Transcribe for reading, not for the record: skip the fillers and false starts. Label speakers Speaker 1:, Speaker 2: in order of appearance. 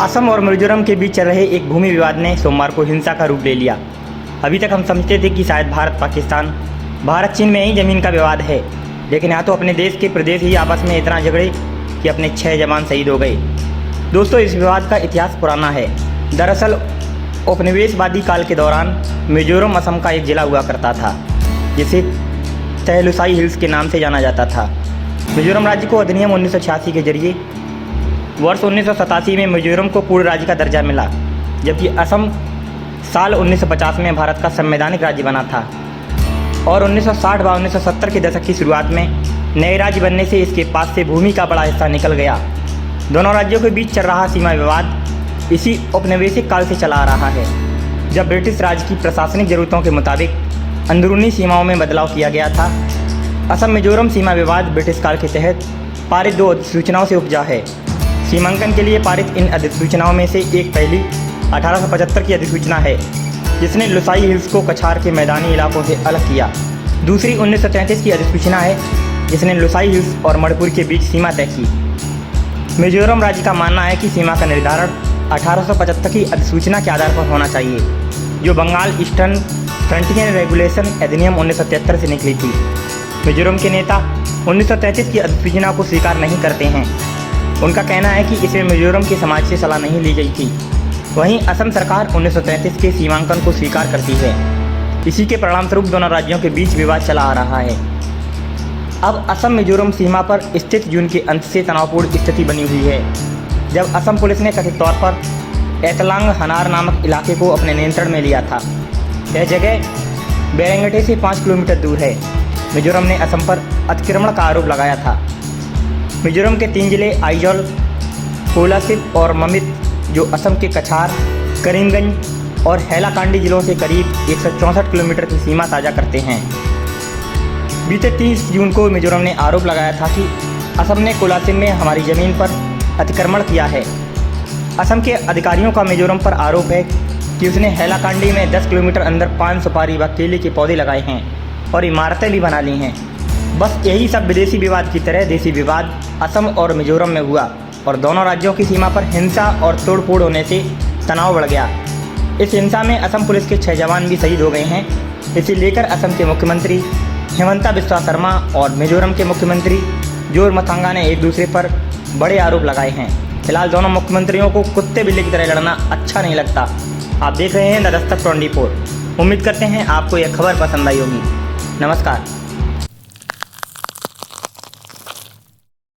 Speaker 1: असम और मिजोरम के बीच चल रहे एक भूमि विवाद ने सोमवार को हिंसा का रूप ले लिया। अभी तक हम समझते थे कि शायद भारत पाकिस्तान, भारत चीन में ही ज़मीन का विवाद है, लेकिन यहाँ तो अपने देश के प्रदेश ही आपस में इतना झगड़े कि अपने 6 जवान शहीद हो गए। दोस्तों, इस विवाद का इतिहास पुराना है। दरअसल उपनिवेशवादी काल के दौरान मिजोरम असम का एक जिला हुआ करता था, जिसे तहलुसाई हिल्स के नाम से जाना जाता था। मिजोरम राज्य को अधिनियम 1986 के जरिए वर्ष 1987 में मिजोरम को पूर्ण राज्य का दर्जा मिला, जबकि असम साल 1950 में भारत का संवैधानिक राज्य बना था और 1960 व 1970 के दशक की शुरुआत में नए राज्य बनने से इसके पास से भूमि का बड़ा हिस्सा निकल गया। दोनों राज्यों के बीच चल रहा सीमा विवाद इसी औपनिवेशिक काल से चला आ रहा है, जब ब्रिटिश राज की प्रशासनिक ज़रूरतों के मुताबिक अंदरूनी सीमाओं में बदलाव किया गया था। असम मिजोरम सीमा विवाद ब्रिटिश काल के तहत पारित 2 अधिसूचनाओं से उपजा है। सीमांकन के लिए पारित इन अधिसूचनाओं में से एक पहली 1875 की अधिसूचना है, जिसने लुसाई हिल्स को कछार के मैदानी इलाकों से अलग किया। दूसरी 1933 की अधिसूचना है, जिसने लुसाई हिल्स और मणिपुर के बीच सीमा तय की। मिजोरम राज्य का मानना है कि सीमा का निर्धारण 1875 की अधिसूचना के आधार पर होना चाहिए, जो बंगाल ईस्टर्न फ्रंटियर रेगुलेशन अधिनियम 1973 से निकली थी। मिजोरम के नेता 1933 की अधिसूचना को स्वीकार नहीं करते हैं। उनका कहना है कि इसमें मिजोरम के समाज से सलाह नहीं ली गई थी। वहीं असम सरकार 1933 के सीमांकन को स्वीकार करती है। इसी के परिणामस्वरूप दोनों राज्यों के बीच विवाद चला आ रहा है। अब असम मिजोरम सीमा पर स्थित जून के अंत से तनावपूर्ण स्थिति बनी हुई है, जब असम पुलिस ने कथित तौर पर एतलांग हनार नामक इलाके को अपने नियंत्रण में लिया था। यह जगह बेरंगटे से 5 किलोमीटर दूर है। मिजोरम ने असम पर अतिक्रमण का आरोप लगाया था। मिजोरम के 3 जिले आइजॉल, कोलासिब और ममित, जो असम के कछार, करीमगंज और हैलाकांडी जिलों से करीब 164 किलोमीटर की सीमा साझा करते हैं। बीते 30 जून को मिजोरम ने आरोप लगाया था कि असम ने कोलासिब में हमारी ज़मीन पर अतिक्रमण किया है। असम के अधिकारियों का मिजोरम पर आरोप है कि उसने हैलाकांडी में 10 किलोमीटर अंदर पान सुपारी व केले के पौधे लगाए हैं और इमारतें भी बना ली हैं। बस यही सब विदेशी विवाद की तरह देसी विवाद असम और मिजोरम में हुआ और दोनों राज्यों की सीमा पर हिंसा और तोड़फोड़ होने से तनाव बढ़ गया। इस हिंसा में असम पुलिस के 6 जवान भी शहीद हो गए हैं। इसे लेकर असम के मुख्यमंत्री हिमंता बिस्वा शर्मा और मिजोरम के मुख्यमंत्री जोरमथांगा ने एक दूसरे पर बड़े आरोप लगाए हैं। फिलहाल दोनों मुख्यमंत्रियों को कुत्ते बिल्ली की तरह लड़ना अच्छा नहीं लगता। आप देख रहे हैं द दस्तक 24। उम्मीद करते हैं आपको यह खबर पसंद आई होगी। नमस्कार।